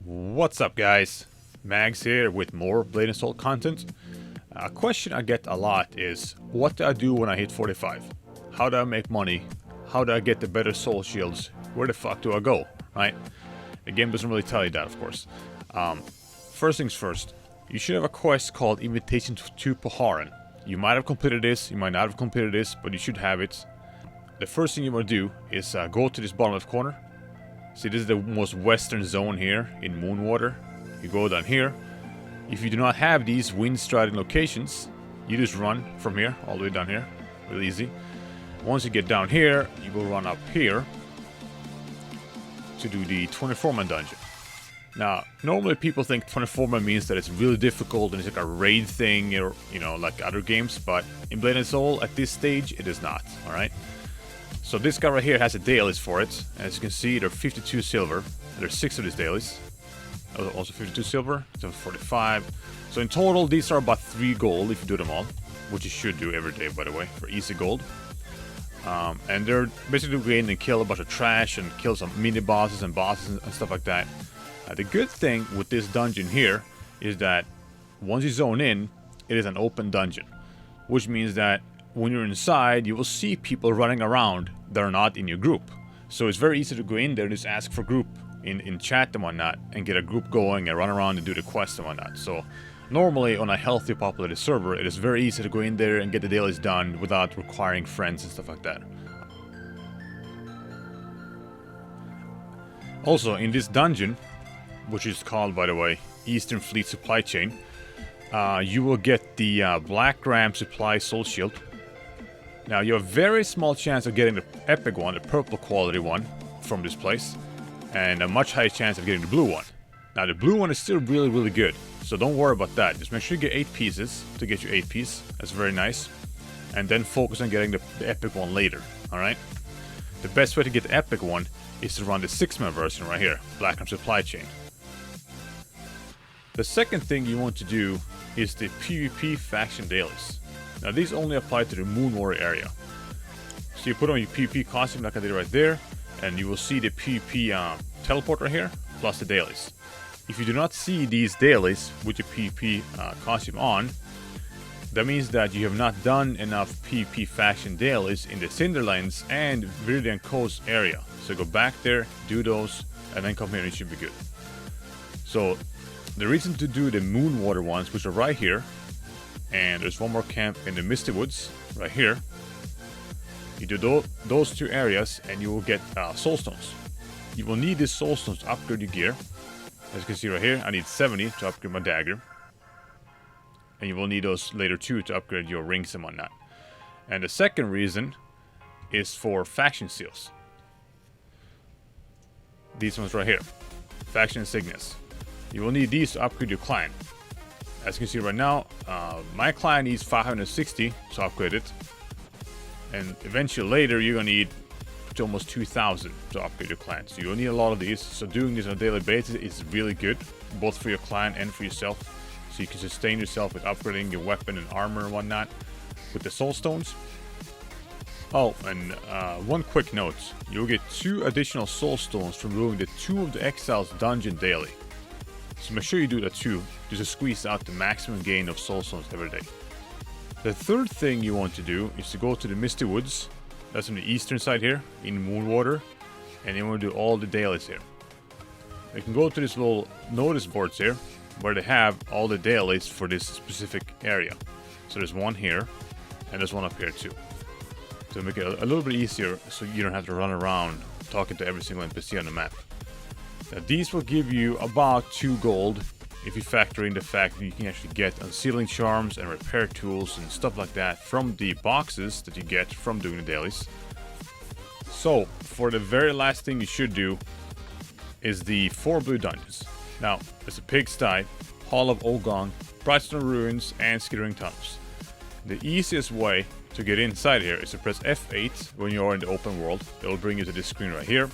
What's up, guys? Mags here with more Blade and Soul content. A question I get a lot is, what do I do when I hit 45? How do I make money? How do I get the better soul shields? Where the fuck do I go? Right? The game doesn't really tell you that, of course. First things first, you should have a quest called Invitation to Paharan. You might have completed this, you might not have completed this, but you should have it. The first thing you want to do is go to this bottom left corner. See, this is the most western zone here in Moonwater. You go down here. If you do not have these wind-striding locations, you just run from here all the way down here. Real easy. Once you get down here, you will run up here to do the 24-man dungeon. Now, normally people think 24-man means that it's really difficult and it's like a raid thing, or, you know, like other games, but in Blade and Soul, at this stage, it is not, alright? So this guy right here has a dailies for it. As you can see, there are 52 silver. There's 6 of these dailies. Also 52 silver, so 45. So in total, these are about 3 gold if you do them all. Which you should do every day, by the way, for easy gold. And they're basically go in and kill a bunch of trash and kill some mini-bosses and bosses and stuff like that. The good thing with this dungeon here is that once you zone in, it is an open dungeon. Which means that when you're inside, you will see people running around that are not in your group. So it's very easy to go in there and just ask for group in chat and whatnot, and get a group going and run around and do the quests and whatnot. So normally on a healthy populated server, it is very easy to go in there and get the dailies done without requiring friends and stuff like that. Also, in this dungeon, which is called, by the way, Eastern Fleet Supply Chain, you will get the Black Ram Supply Soul Shield. Now, you have a very small chance of getting the epic one, the purple quality one, from this place. And a much higher chance of getting the blue one. Now, the blue one is still really, really good. So don't worry about that. Just make sure you get 8 pieces to get you 8 piece. That's very nice. And then focus on getting the epic one later. Alright? The best way to get the epic one is to run the 6-man version right here. Black Ram Supply Chain. The second thing you want to do is the PvP faction dailies. Now, these only apply to the Moonwater area. So you put on your PvP costume like I did right there, and you will see the PvP teleport right here, plus the dailies. If you do not see these dailies with your PvP costume on, that means that you have not done enough PvP faction dailies in the Cinderlands and Viridian Coast area. So go back there, do those, and then come here and it should be good. So the reason to do the Moonwater ones, which are right here, and there's one more camp in the Misty Woods, right here. You do those 2 areas and you will get soul stones. You will need these soul stones to upgrade your gear. As you can see right here, I need 70 to upgrade my dagger. And you will need those later too to upgrade your rings and whatnot. And the second reason is for faction seals. These ones right here. Faction insignias. You will need these to upgrade your clan. As you can see right now, my clan needs 560 to upgrade it. And eventually later, you're going to need to almost 2,000 to upgrade your clan. So you'll need a lot of these. So doing this on a daily basis is really good, both for your clan and for yourself. So you can sustain yourself with upgrading your weapon and armor and whatnot with the soul stones. Oh, and one quick note. You'll get 2 additional soul stones from doing the Tomb of the Exiles dungeon daily. So make sure you do that too, just to squeeze out the maximum gain of soul stones every day. The third thing you want to do is to go to the Misty Woods. That's on the eastern side here, in Moonwater. And you want to do all the dailies here. You can go to this little notice boards here, where they have all the dailies for this specific area. So there's one here, and there's one up here too. To make it a little bit easier, so you don't have to run around talking to every single NPC on the map. Now, these will give you about 2 gold if you factor in the fact that you can actually get unsealing charms and repair tools and stuff like that from the boxes that you get from doing the dailies. So, for the very last thing you should do is the 4 blue dungeons. Now, there's a Pigsty, Hall of Ogong, Brightstone Ruins, and Skittering Tunnels. The easiest way to get inside here is to press F8 when you are in the open world. It will bring you to this screen right here.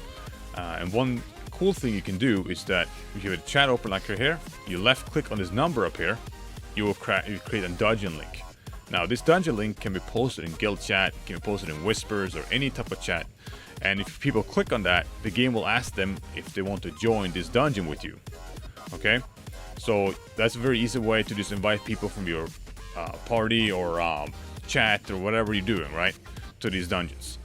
And one cool thing you can do is that if you have a chat open like right here, you left click on this number up here, you will create a dungeon link. Now, this dungeon link can be posted in guild chat, can be posted in whispers or any type of chat. And if people click on that, the game will ask them if they want to join this dungeon with you. Okay, so that's a very easy way to just invite people from your party or chat or whatever you're doing, right, to these dungeons.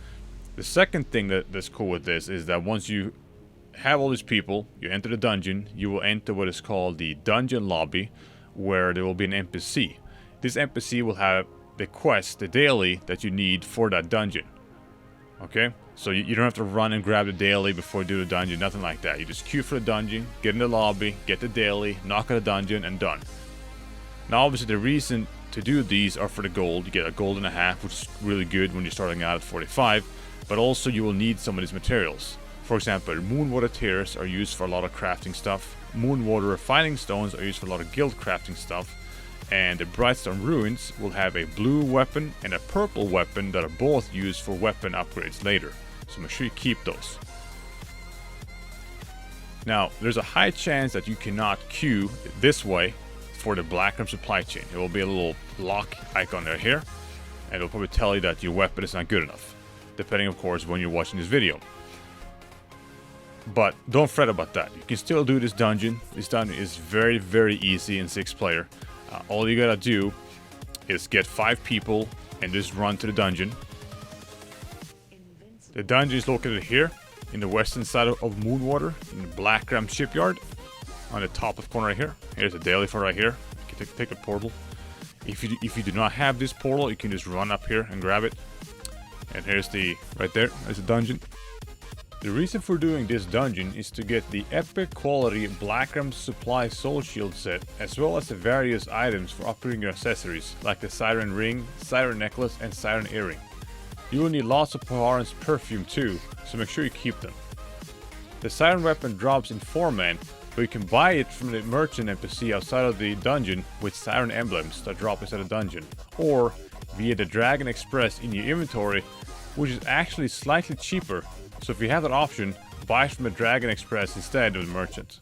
The second thing that's cool with this is that once you have all these people, you enter the dungeon, you will enter what is called the dungeon lobby, where there will be an NPC. This NPC will have the quest, the daily that you need for that dungeon. Okay, so you don't have to run and grab the daily before you do the dungeon, nothing like that. You just queue for the dungeon, get in the lobby, get the daily, knock on the dungeon, and done. Now obviously the reason to do these are for the gold. You get a gold and a half, which is really good when you're starting out at 45, but also you will need some of these materials. For example, moonwater tears are used for a lot of crafting stuff, moonwater refining stones are used for a lot of guild crafting stuff, and the Brightstone ruins will have a blue weapon and a purple weapon that are both used for weapon upgrades later, so make sure you keep those. Now, there's a high chance that you cannot queue this way for the Blackroom supply chain. It will be a little lock icon there here, and it'll probably tell you that your weapon is not good enough, depending of course when you're watching this video. But don't fret about that. You can still do this dungeon. This dungeon is very, very easy in 6-player. All you gotta do is get 5 people and just run to the dungeon. The dungeon is located here in the western side of Moonwater, in the Blackroom shipyard, on the top left corner right here. Here's a daily for right here. You can take a portal. If you do not have this portal, you can just run up here and grab it. And here's the right there. There's the dungeon. The reason for doing this dungeon is to get the epic quality Blackroom Supply Soul Shield set, as well as the various items for upgrading your accessories, like the Siren Ring, Siren Necklace, and Siren Earring. You will need lots of Paharan's perfume too, so make sure you keep them. The Siren Weapon drops in 4-man, but you can buy it from the merchant NPC outside of the dungeon with Siren emblems that drop inside the dungeon, or via the Dragon Express in your inventory, which is actually slightly cheaper. So if you have that option, buy from the Dragon Express instead of the merchant.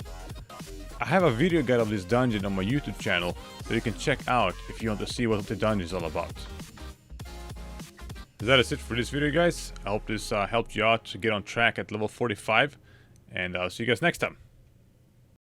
I have a video guide of this dungeon on my YouTube channel that you can check out if you want to see what the dungeon is all about. That is it for this video, guys. I hope this helped you out to get on track at level 45, and I'll see you guys next time.